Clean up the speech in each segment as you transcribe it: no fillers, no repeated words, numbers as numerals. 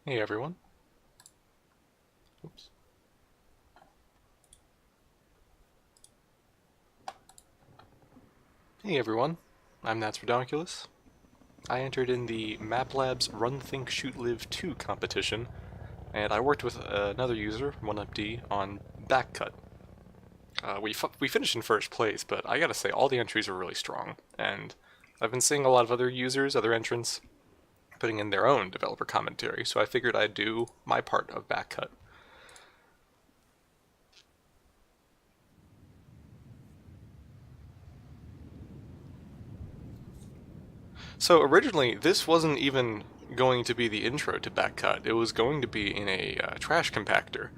Hey everyone. Oops. Hey everyone. I'm ThatsRidonkulous. I entered in the Maplabs Run Think Shoot Live 2 competition, and I worked with another user, 1UpD, on Backcut. We finished in first place, but I gotta say, all the entries were really strong, and I've been seeing a lot of other users, other entrants, putting in their own developer commentary, so I figured I'd do my part of Backcut. So originally, this wasn't even going to be the intro to Backcut. It was going to be in a trash compactor.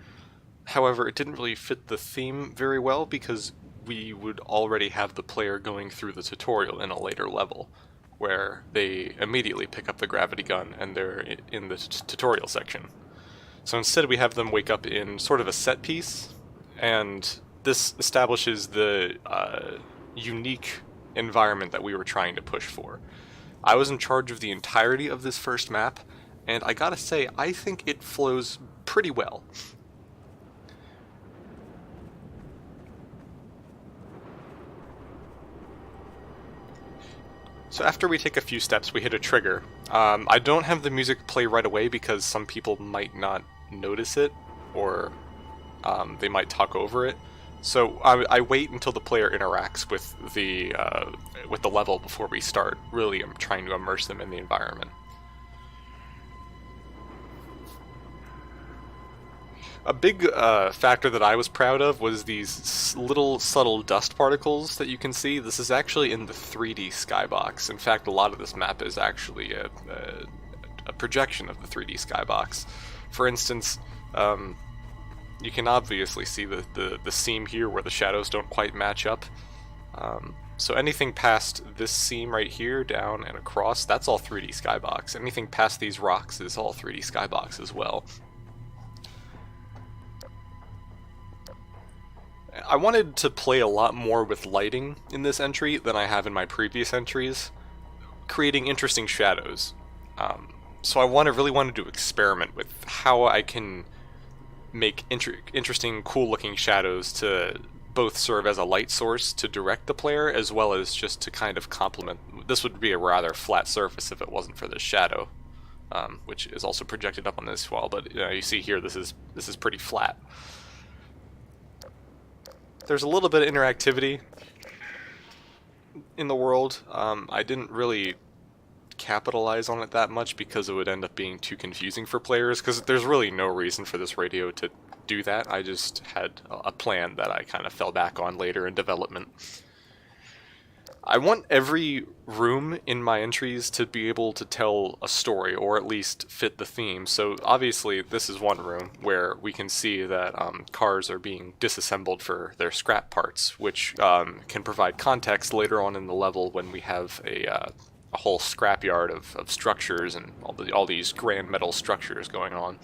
However, it didn't really fit the theme very well because we would already have the player going through the tutorial in a later level, where they immediately pick up the gravity gun and they're in the tutorial section. So instead we have them wake up in sort of a set piece, and this establishes the unique environment that we were trying to push for. I was in charge of the entirety of this first map, and I gotta say, I think it flows pretty well. So after we take a few steps, we hit a trigger. I don't have the music play right away because some people might not notice it, or they might talk over it. So I wait until the player interacts with the level before we start. Really, I'm trying to immerse them in the environment. A big factor that I was proud of was these little subtle dust particles that you can see. This is actually in the 3D skybox. In fact, a lot of this map is actually a projection of the 3D skybox. For instance, you can obviously see the seam here where the shadows don't quite match up. So anything past this seam right here, down and across, that's all 3D skybox. Anything past these rocks is all 3D skybox as well. I wanted to play a lot more with lighting in this entry than I have in my previous entries, creating interesting shadows. So I really wanted to experiment with how I can make interesting, cool-looking shadows to both serve as a light source to direct the player, as well as just to kind of complement. This would be a rather flat surface if it wasn't for this shadow, which is also projected up on this wall. But you see here, this is pretty flat. There's a little bit of interactivity in the world. I didn't really capitalize on it that much because it would end up being too confusing for players, because there's really no reason for this radio to do that. I just had a plan that I kind of fell back on later in development. I want every room in my entries to be able to tell a story, or at least fit the theme. So obviously this is one room where we can see that cars are being disassembled for their scrap parts, which can provide context later on in the level when we have a whole scrapyard of structures and all these grand metal structures going on.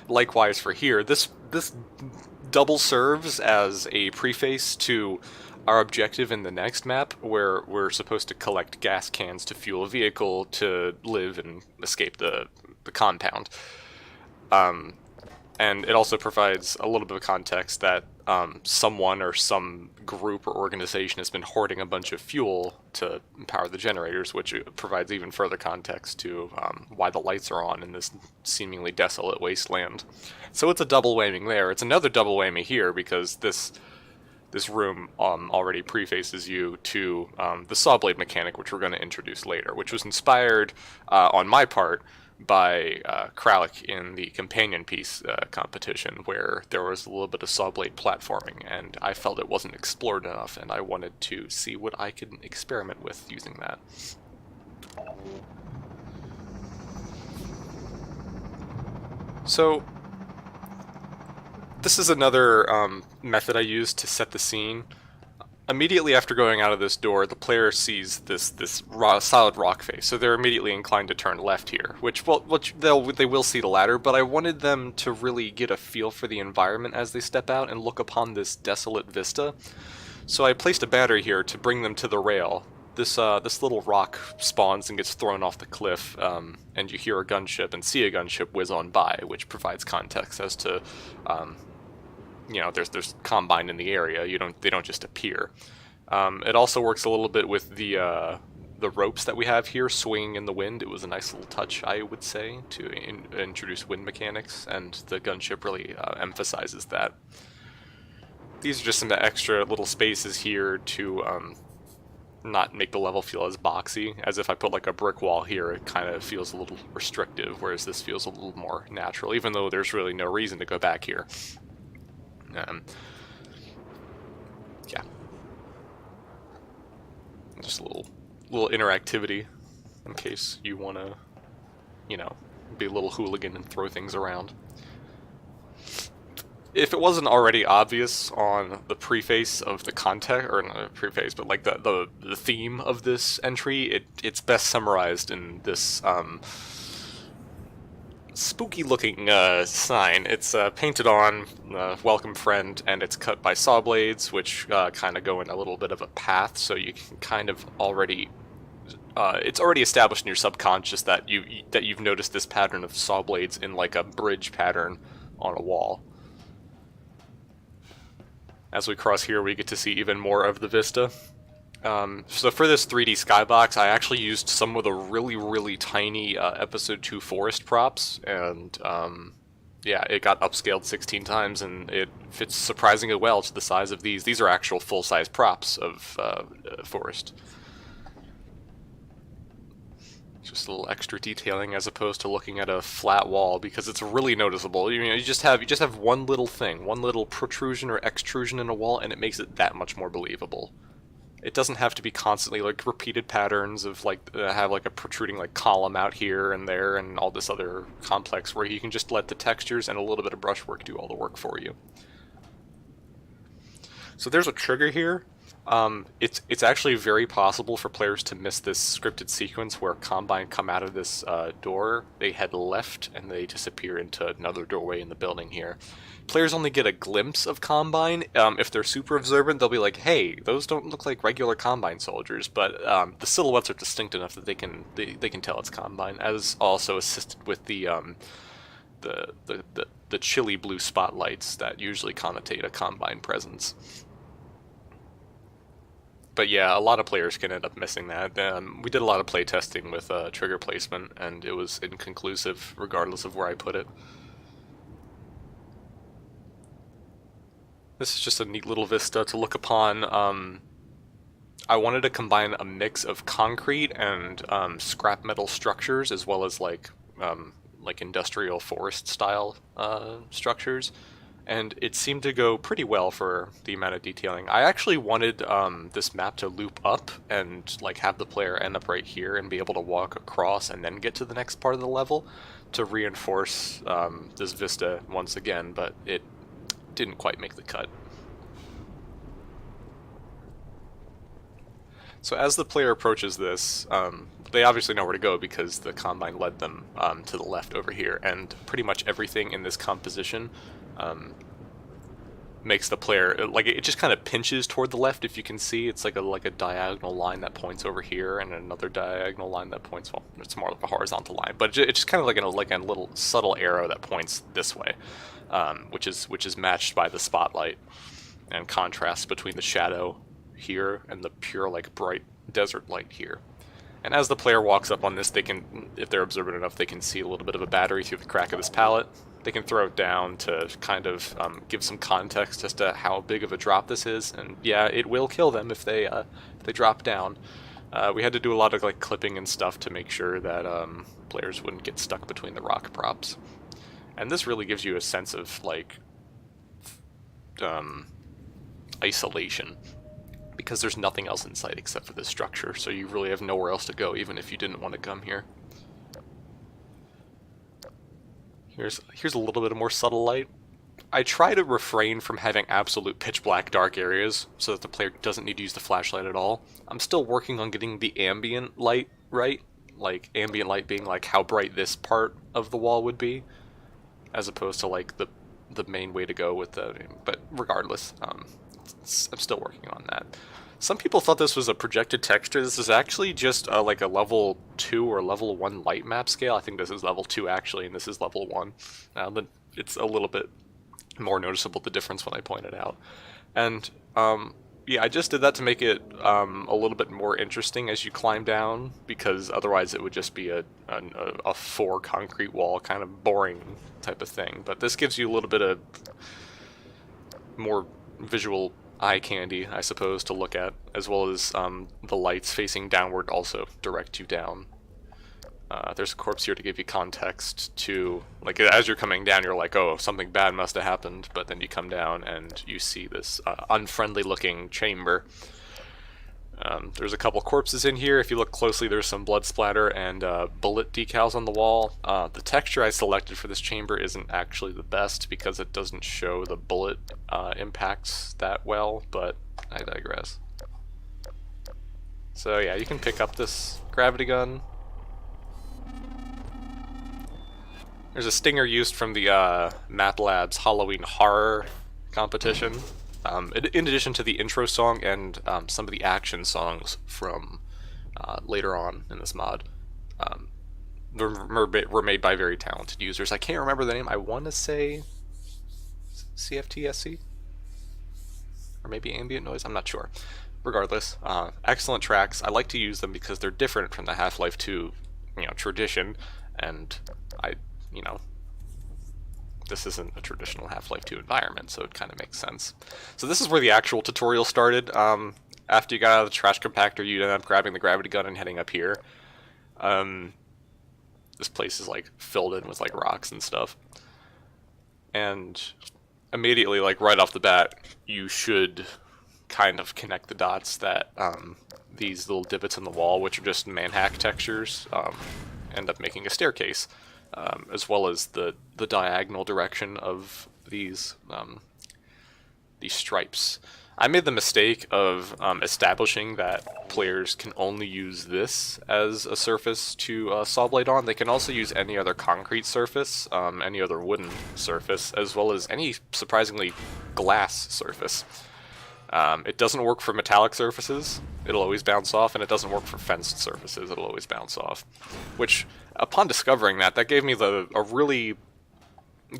Likewise for here, this double serves as a preface to our objective in the next map, where we're supposed to collect gas cans to fuel a vehicle to live and escape the compound. And it also provides a little bit of context that someone or some group or organization has been hoarding a bunch of fuel to power the generators, which provides even further context to why the lights are on in this seemingly desolate wasteland. So it's a double whammy there. It's another double whammy here because this room already prefaces you to the saw blade mechanic, which we're going to introduce later, which was inspired on my part by Kralik in the companion piece competition, where there was a little bit of saw blade platforming, and I felt it wasn't explored enough, and I wanted to see what I could experiment with using that. So this is another method I used to set the scene. Immediately after going out of this door, the player sees this solid rock face, so they're immediately inclined to turn left here, which they will see the ladder, but I wanted them to really get a feel for the environment as they step out and look upon this desolate vista. So I placed a battery here to bring them to the rail. this little rock spawns and gets thrown off the cliff, and you hear a gunship and see a gunship whiz on by, which provides context as to, you know, there's Combine in the area. They don't just appear. It also works a little bit with the ropes that we have here swinging in the wind. It was a nice little touch, I would say, to introduce wind mechanics, and the gunship really emphasizes that. These are just some extra little spaces here to not make the level feel as boxy, as if I put like a brick wall here, it kind of feels a little restrictive, whereas this feels a little more natural, even though there's really no reason to go back here. Yeah. Just a little interactivity in case you want to, you know, be a little hooligan and throw things around. If it wasn't already obvious on the preface of the context, or not the preface, but like the theme of this entry, it's best summarized in this spooky looking sign. It's painted on welcome friend, and it's cut by saw blades, which kind of go in a little bit of a path, so you can kind of already it's already established in your subconscious that you've noticed this pattern of saw blades in like a bridge pattern on a wall. As we cross here, we get to see even more of the vista. So for this 3D skybox, I actually used some of the really tiny Episode 2 forest props, and yeah, it got upscaled 16 times, and it fits surprisingly well to the size of these. These are actual full-size props of forest. Just a little extra detailing as opposed to looking at a flat wall, because it's really noticeable. You know, you just have one little thing, one little protrusion or extrusion in a wall, and it makes it that much more believable. It doesn't have to be constantly like repeated patterns of like have like a protruding like column out here and there and all this other complex, where you can just let the textures and a little bit of brushwork do all the work for you. So there's a trigger here. It's actually very possible for players to miss this scripted sequence where Combine come out of this door, they head left, and they disappear into another doorway in the building here. Players only get a glimpse of Combine. If they're super observant, they'll be like, hey, those don't look like regular Combine soldiers, but the silhouettes are distinct enough that they can tell it's Combine, as also assisted with the chilly blue spotlights that usually connotate a Combine presence. But yeah, a lot of players can end up missing that. We did a lot of play testing with trigger placement, and it was inconclusive regardless of where I put it. This is just a neat little vista to look upon. I wanted to combine a mix of concrete and scrap metal structures, as well as like industrial forest style structures. And it seemed to go pretty well for the amount of detailing. I actually wanted this map to loop up and like have the player end up right here and be able to walk across and then get to the next part of the level to reinforce this vista once again, but it didn't quite make the cut. So as the player approaches this, they obviously know where to go because the Combine led them to the left over here, and pretty much everything in this composition makes the player, like, it just kind of pinches toward the left. If you can see, it's like a diagonal line that points over here, and another diagonal line that points, well, it's more like a horizontal line, but it's just kind of like a little subtle arrow that points this way, which is matched by the spotlight and contrasts between the shadow here and the pure, like, bright desert light here. And as the player walks up on this, they can, if they're observant enough, they can see a little bit of a battery through the crack of this pallet. They can throw it down to kind of give some context as to how big of a drop this is, and yeah, it will kill them if they drop down. We had to do a lot of like clipping and stuff to make sure that players wouldn't get stuck between the rock props. And this really gives you a sense of like isolation, because there's nothing else in sight except for this structure, so you really have nowhere else to go, even if you didn't want to come here. Here's a little bit of more subtle light. I try to refrain from having absolute pitch black dark areas so that the player doesn't need to use the flashlight at all. I'm still working on getting the ambient light right, like ambient light being like how bright this part of the wall would be, as opposed to like the main way to go with the, but regardless, I'm still working on that. Some people thought this was a projected texture. This is actually just like a level 2 or level 1 light map scale. I think this is level 2 actually, and this is level 1. But it's a little bit more noticeable, the difference when I point it out. And yeah, I just did that to make it a little bit more interesting as you climb down, because otherwise it would just be a 4 concrete wall, kind of boring type of thing. But this gives you a little bit of more visual eye candy, I suppose, to look at, as well as the lights facing downward also direct you down. There's a corpse here to give you context to, like, as you're coming down, you're like, oh, something bad must have happened, but then you come down and you see this unfriendly looking chamber. There's a couple corpses in here. If you look closely, there's some blood splatter and bullet decals on the wall. The texture I selected for this chamber isn't actually the best because it doesn't show the bullet impacts that well, but I digress. So yeah, you can pick up this gravity gun. There's a stinger used from the Maplabs Halloween Horror competition. In addition to the intro song and some of the action songs from later on in this mod, were made by very talented users. I can't remember the name. I want to say CFTSC? Or maybe Ambient Noise? I'm not sure. Regardless, excellent tracks. I like to use them because they're different from the Half-Life 2 tradition, and this isn't a traditional Half-Life 2 environment, so it kind of makes sense. So this is where the actual tutorial started. After you got out of the trash compactor, you ended up grabbing the gravity gun and heading up here. This place is like filled in with like rocks and stuff. And immediately, like right off the bat, you should kind of connect the dots that these little divots in the wall, which are just manhack textures, end up making a staircase. As well as the diagonal direction of these stripes. I made the mistake of establishing that players can only use this as a surface to saw blade on. They can also use any other concrete surface, any other wooden surface, as well as any surprisingly glass surface. It doesn't work for metallic surfaces, it'll always bounce off, and it doesn't work for fenced surfaces, it'll always bounce off. Which, upon discovering that gave me a really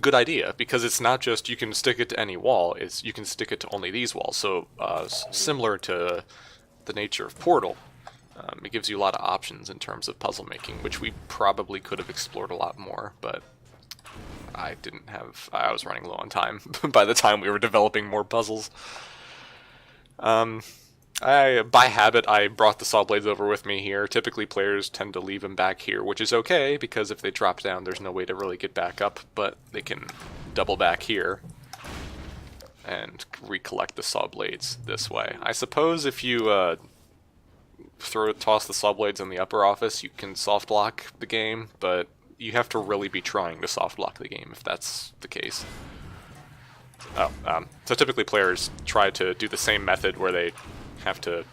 good idea, because it's not just you can stick it to any wall, it's you can stick it to only these walls. So similar to the nature of Portal, it gives you a lot of options in terms of puzzle making, which we probably could have explored a lot more, but I was running low on time by the time we were developing more puzzles. By habit, I brought the saw blades over with me here. Typically, players tend to leave them back here, which is okay, because if they drop down, there's no way to really get back up, but they can double back here and recollect the saw blades this way. I suppose if you toss the saw blades in the upper office, you can soft lock the game, but you have to really be trying to soft lock the game if that's the case. So typically players try to do the same method where they have to,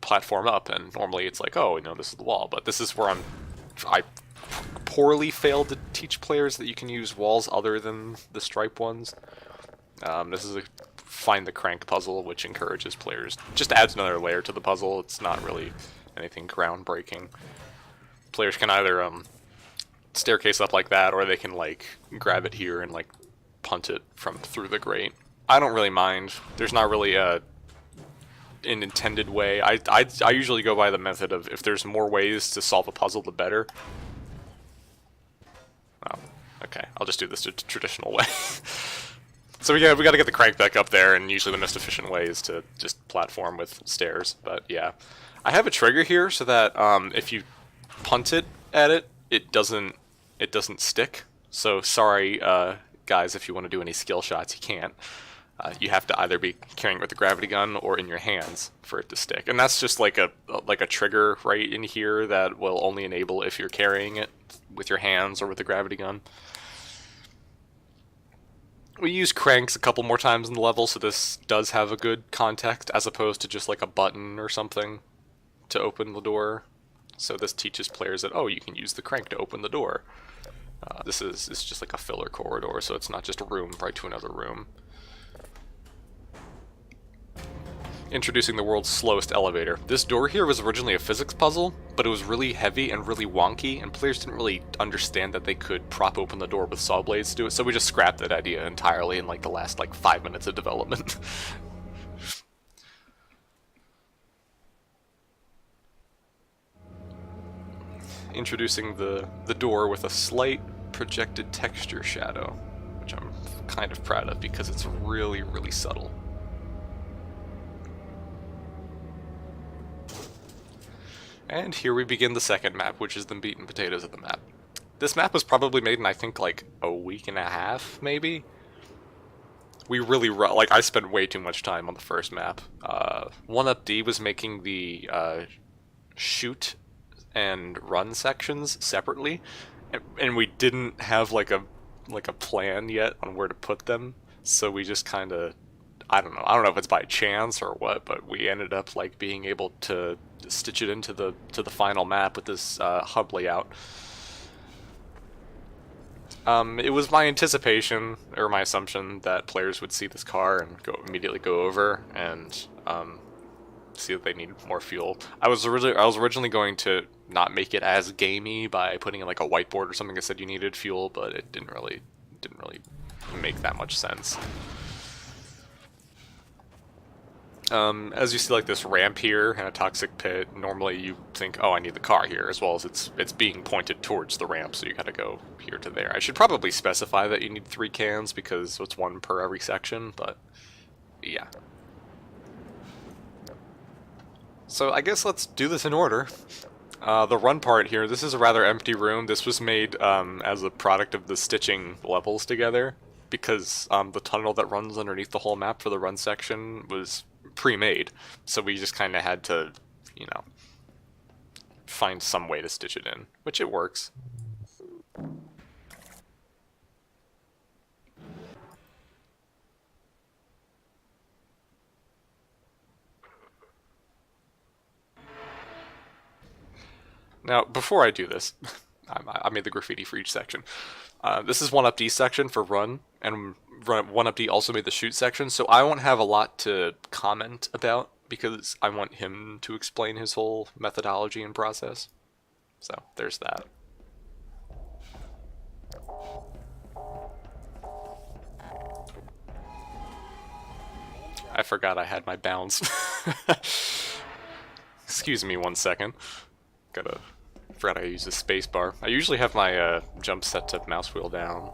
platform up, and normally it's like, oh, this is the wall, but this is where I poorly failed to teach players that you can use walls other than the stripe ones. This is a find the crank puzzle, which encourages players, just adds another layer to the puzzle. It's not really anything groundbreaking. Players can either staircase up like that, or they can like grab it here and like punt it from through the grate. I don't really mind. There's not really an intended way. I usually go by the method of if there's more ways to solve a puzzle, the better. Oh, okay. I'll just do this the traditional way. So we got to get the crank back up there, and usually the most efficient way is to just platform with stairs. But yeah, I have a trigger here so that if you punt it at it, it doesn't stick. So sorry, guys, if you want to do any skill shots, you can't. You have to either be carrying it with the gravity gun or in your hands for it to stick. And that's just like a trigger right in here that will only enable if you're carrying it with your hands or with the gravity gun. We use cranks a couple more times in the level, so this does have a good context, as opposed to just like a button or something to open the door. So this teaches players that, oh, you can use the crank to open the door. This is just like a filler corridor, so it's not just a room right to another room. Introducing the world's slowest elevator. This door here was originally a physics puzzle, but it was really heavy and really wonky, and players didn't really understand that they could prop open the door with saw blades to do it, so we just scrapped that idea entirely in like the last 5 minutes of development. Introducing the door with a slight projected texture shadow, which I'm kind of proud of because it's really, really subtle. And here we begin the second map, which is the meat and potatoes of the map. This map was probably made in, I think, like a week and a half, maybe? We really, I spent way too much time on the first map. 1UpD was making the shoot and run sections separately, and we didn't have like a plan yet on where to put them, so we just kind of, I don't know if it's by chance or what, but we ended up like being able to stitch it into the final map with this hub layout. It was my anticipation, or my assumption, that players would see this car and immediately go over and see that they need more fuel. I was originally going to not make it as gamey by putting in like a whiteboard or something that said you needed fuel, but it didn't really make that much sense. As you see, like this ramp here and a toxic pit, normally you think, oh, I need the car here, as well as it's being pointed towards the ramp, so you gotta go here to there. I should probably specify that you need 3 cans because it's 1 per every section, but yeah. So I guess let's do this in order. The run part here, this is a rather empty room. This was made as a product of the stitching levels together, because the tunnel that runs underneath the whole map for the run section was pre-made, so we just kind of had to, you know, find some way to stitch it in, which it works. Now, before I do this, I made the graffiti for each section. This is 1UpD section for run, and 1UpD also made the shoot section, so I won't have a lot to comment about because I want him to explain his whole methodology and process. So there's that. I forgot I had my bounds. Excuse me 1 second. Forgot I use the space bar. I usually have my jump set to mouse wheel down.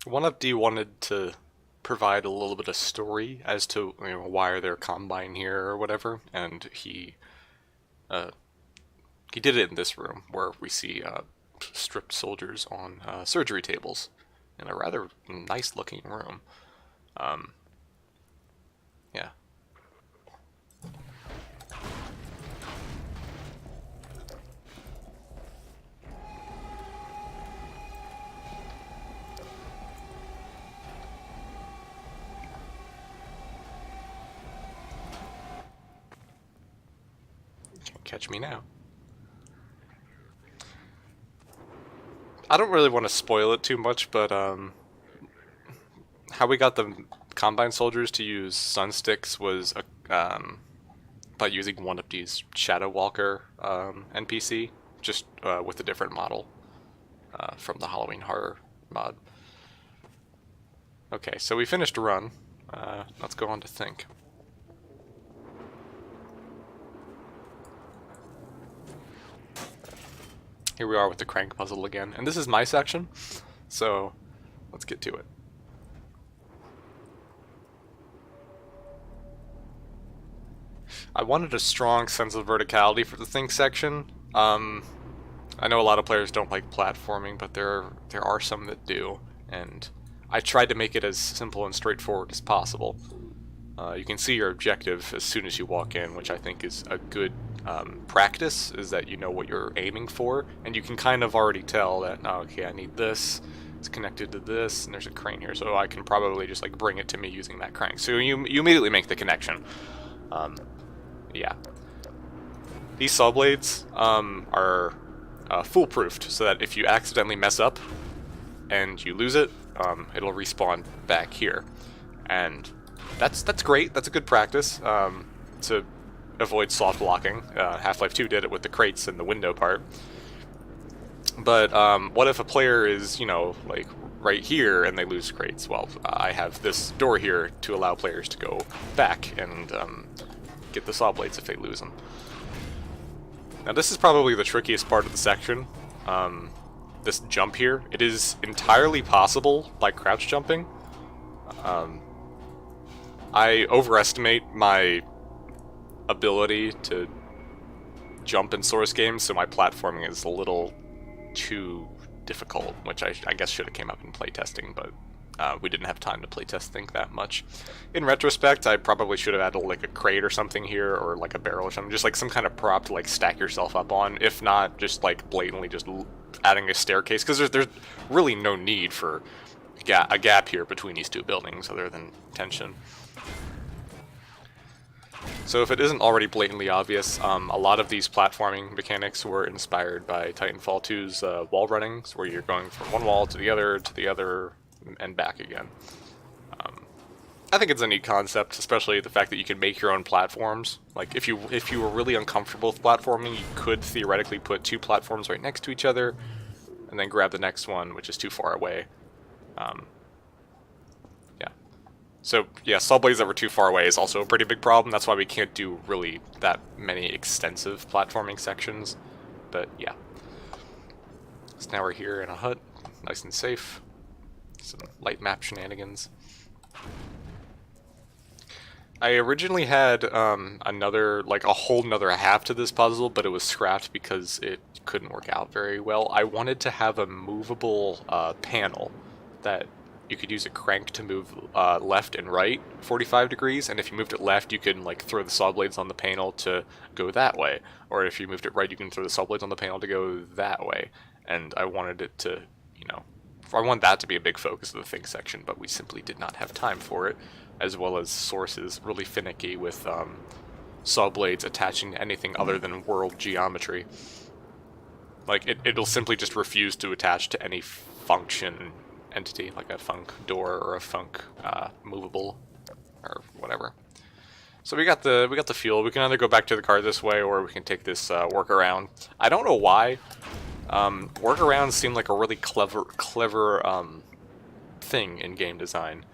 One of D wanted to provide a little bit of story as to, you know, why are there Combine here or whatever, and he did it in this room where we see stripped soldiers on surgery tables in a rather nice looking room. Yeah. Can't catch me now. I don't really want to spoil it too much, but how we got the Combine soldiers to use sun sticks was by using 1UpD's Shadow Walker NPC, just with a different model from the Halloween Horror mod. Okay, so we finished a run. Let's go on to think. Here we are with the crank puzzle again, and this is my section, so let's get to it. I wanted a strong sense of verticality for the think section. I know a lot of players don't like platforming, but there are some that do, and I tried to make it as simple and straightforward as possible. You can see your objective as soon as you walk in, which I think is a good practice, is that you know what you're aiming for, and you can kind of already tell that, oh, okay, I need this, it's connected to this, and there's a crane here, so I can probably just like bring it to me using that crank. So you immediately make the connection. Yeah. These saw blades are foolproofed, so that if you accidentally mess up and you lose it, it'll respawn back here. And that's great. That's a good practice to avoid soft locking. Half-Life 2 did it with the crates and the window part. But what if a player is, you know, like right here and they lose crates? Well, I have this door here to allow players to go back and get the saw blades if they lose them. Now this is probably the trickiest part of the section. This jump here. It is entirely possible by crouch jumping. I overestimate my ability to jump in Source games, so my platforming is a little too difficult, which I guess should have came up in playtesting, but we didn't have time to playtest Think that much. In retrospect, I probably should have added like a crate or something here, or like a barrel or something, just like some kind of prop to like stack yourself up on, if not just like blatantly just adding a staircase, because there's really no need for a gap here between these two buildings other than tension. So if it isn't already blatantly obvious, a lot of these platforming mechanics were inspired by Titanfall 2's wall runnings, where you're going from one wall to the other, and back again. I think it's a neat concept, especially the fact that you can make your own platforms. Like, if you were really uncomfortable with platforming, you could theoretically put two platforms right next to each other, and then grab the next one, which is too far away. Yeah. So, yeah, saw blades that were too far away is also a pretty big problem. That's why we can't do really that many extensive platforming sections. But, yeah. So now we're here in a hut, nice and safe. Some light map shenanigans. I originally had a whole nother half to this puzzle, but it was scrapped because it couldn't work out very well. I wanted to have a movable panel that you could use a crank to move left and right 45 degrees, and if you moved it left, you can like throw the saw blades on the panel to go that way, or if you moved it right, you can throw the saw blades on the panel to go that way. And I wanted it to, you know, I want that to be a big focus of the Think section, but we simply did not have time for it, as well as Source is really finicky with saw blades attaching to anything other than world geometry. Like, it'll simply just refuse to attach to any function entity, like a func door or a func movable or whatever. So we got the fuel. We can either go back to the car this way, or we can take this workaround. I don't know why. Workarounds seem like a really clever thing in game design.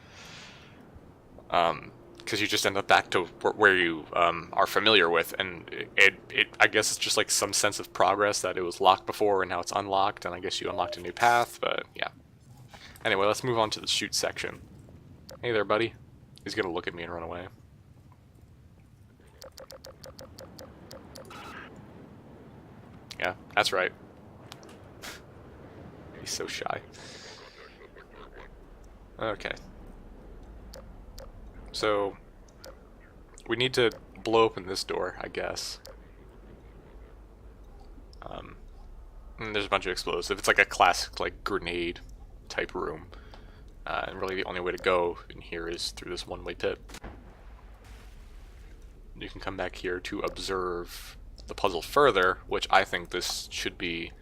Because you just end up back to where you are familiar with, and I guess it's just like some sense of progress that it was locked before and now it's unlocked, and I guess you unlocked a new path, but yeah. Anyway, let's move on to the shoot section. Hey there, buddy. He's gonna look at me and run away. Yeah, that's right. He's so shy. Okay. So, we need to blow open this door, I guess. And there's a bunch of explosives. It's like a classic, like, grenade type room. And really the only way to go in here is through this one-way pit. You can come back here to observe the puzzle further, which I think this should be,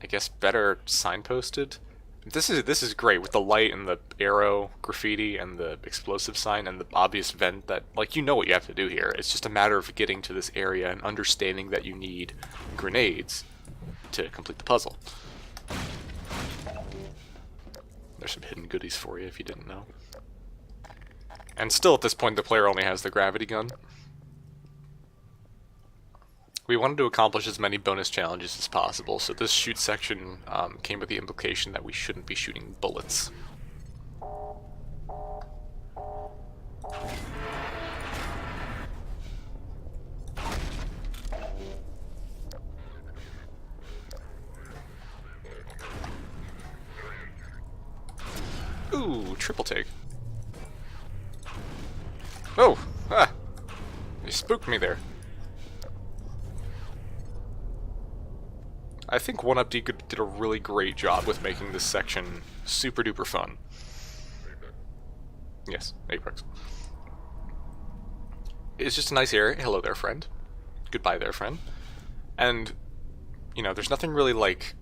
I guess, better signposted. This is great with the light and the arrow graffiti and the explosive sign and the obvious vent that, like, you know what you have to do here. It's just a matter of getting to this area and understanding that you need grenades to complete the puzzle. There's some hidden goodies for you if you didn't know. And still at this point the player only has the gravity gun. We wanted to accomplish as many bonus challenges as possible, so this shoot section came with the implication that we shouldn't be shooting bullets. Ooh, triple take. Oh! Ah! You spooked me there. I think 1UP did a really great job with making this section super duper fun. Yes, Apex. It's just a nice area. Hello there, friend. Goodbye there, friend. And, you know, there's nothing really like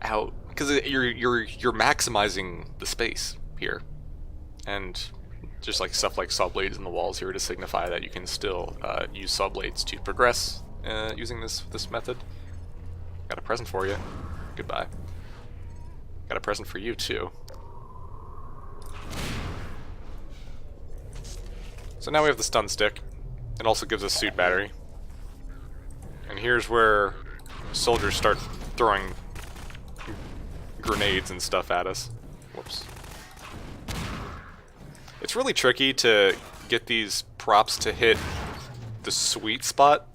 out because you're maximizing the space here, and just like stuff like saw blades in the walls here to signify that you can still use saw blades to progress using this method. Got a present for you. Goodbye. Got a present for you too. So now we have the stun stick. It also gives us suit battery. And here's where soldiers start throwing grenades and stuff at us. Whoops. It's really tricky to get these props to hit the sweet spot,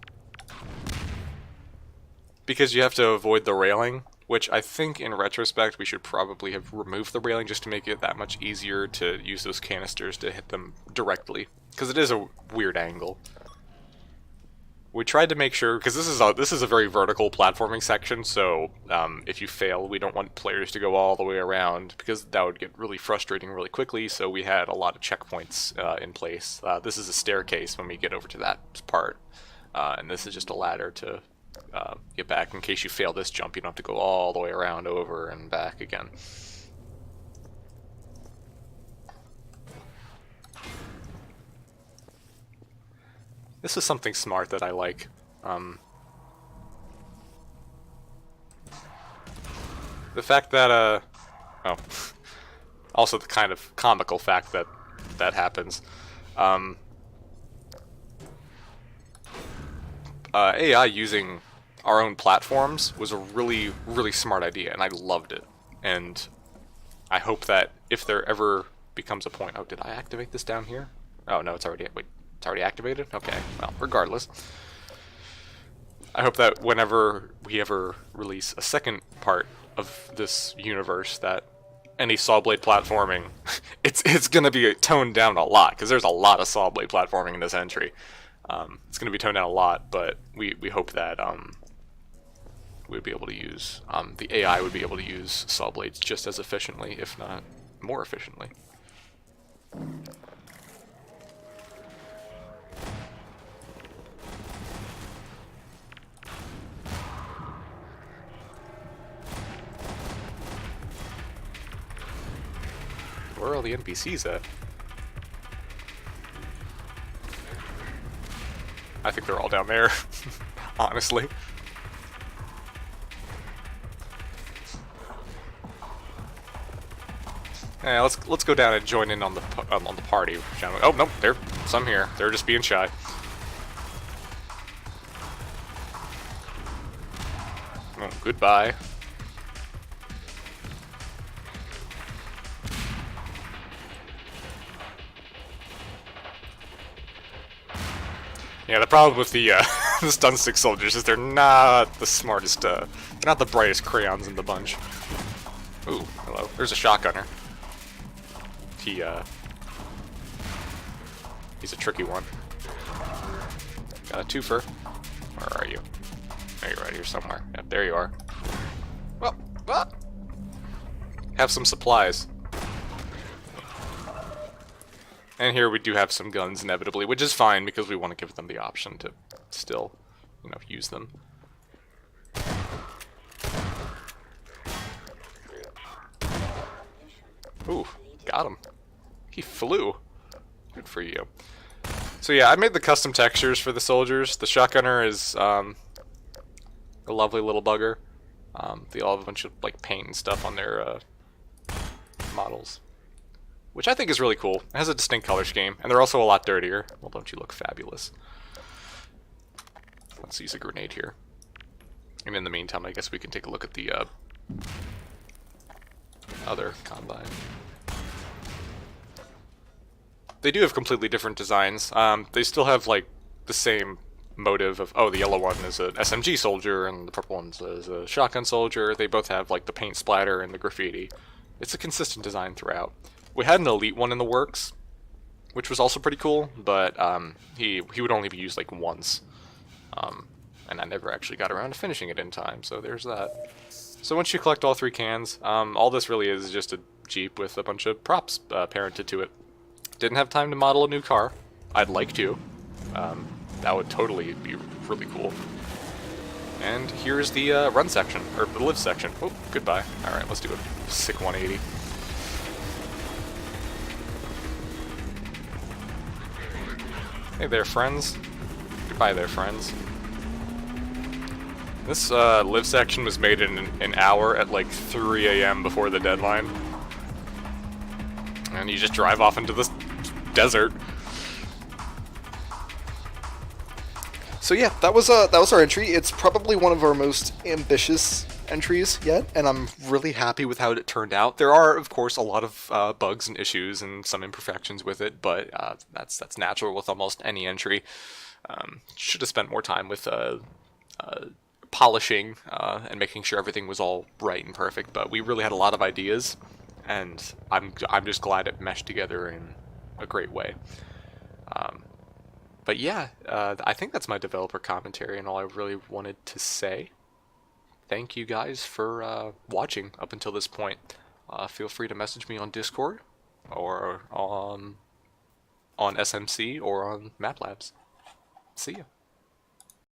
because you have to avoid the railing, which I think in retrospect we should probably have removed the railing just to make it that much easier to use those canisters to hit them directly, because it is a weird angle. We tried to make sure, because this is a very vertical platforming section, so if you fail, we don't want players to go all the way around, because that would get really frustrating really quickly, so we had a lot of checkpoints in place. This is a staircase when we get over to that part, and this is just a ladder to get back. In case you fail this jump, you don't have to go all the way around, over, and back again. This is something smart that I like. The fact that, oh, also the kind of comical fact that that happens. AI using our own platforms was a really, really smart idea, and I loved it. And I hope that if there ever becomes a point... Oh, did I activate this down here? Oh, no, it's already... Wait. It's already activated? Okay, well, regardless. I hope that whenever we ever release a second part of this universe, that any saw blade platforming, it's going to be toned down a lot, because there's a lot of saw blade platforming in this entry. It's going to be toned down a lot, but we hope that we'd be able to use, the AI would be able to use saw blades just as efficiently, if not more efficiently. Where are all the NPCs at? I think they're all down there, honestly. Yeah, let's go down and join in on the party. Oh no, there's some here. They're just being shy. Oh, goodbye. Yeah, the problem with the the stun stick soldiers is they're not the smartest, they're not the brightest crayons in the bunch. Ooh, hello. There's a shotgunner. He's a tricky one. Got a twofer. Where are you? There you're right here somewhere. Yep, there you are. Well, have some supplies. And here we do have some guns, inevitably, which is fine because we want to give them the option to still, you know, use them. Ooh, got him. He flew. Good for you. So yeah, I made the custom textures for the soldiers. The shotgunner is a lovely little bugger. They all have a bunch of like paint and stuff on their models, which I think is really cool. It has a distinct color scheme, and they're also a lot dirtier. Well, don't you look fabulous? Let's use a grenade here. And in the meantime, I guess we can take a look at the other combine. They do have completely different designs. They still have like the same motive of, oh, the yellow one is an SMG soldier and the purple one is a shotgun soldier. They both have like the paint splatter and the graffiti. it's a consistent design throughout. We had an elite one in the works, which was also pretty cool, but he would only be used like once, and I never actually got around to finishing it in time. So there's that. So once you collect all 3 cans, all this really is just a Jeep with a bunch of props parented to it. Didn't have time to model a new car. I'd like to. That would totally be really cool. And here's the run section, or the live section. Oh, goodbye. Alright, let's do a sick 180. Hey there, friends. Goodbye there, friends. This live section was made in an hour at like 3 a.m. before the deadline. And you just drive off into this desert. So yeah, that was our entry. It's probably one of our most ambitious entries yet, and I'm Really happy with how it turned out. There are, of course, a lot of bugs and issues and some imperfections with it, but that's natural with almost any entry. Should have spent more time with polishing and making sure everything was all right and perfect, but we really had a lot of ideas, and I'm just glad it meshed together in a great way. But yeah, I think that's my developer commentary and all I really wanted to say. Thank you guys for watching up until this point. Feel free to message me on Discord, or on SMC, or on Maplabs. See ya.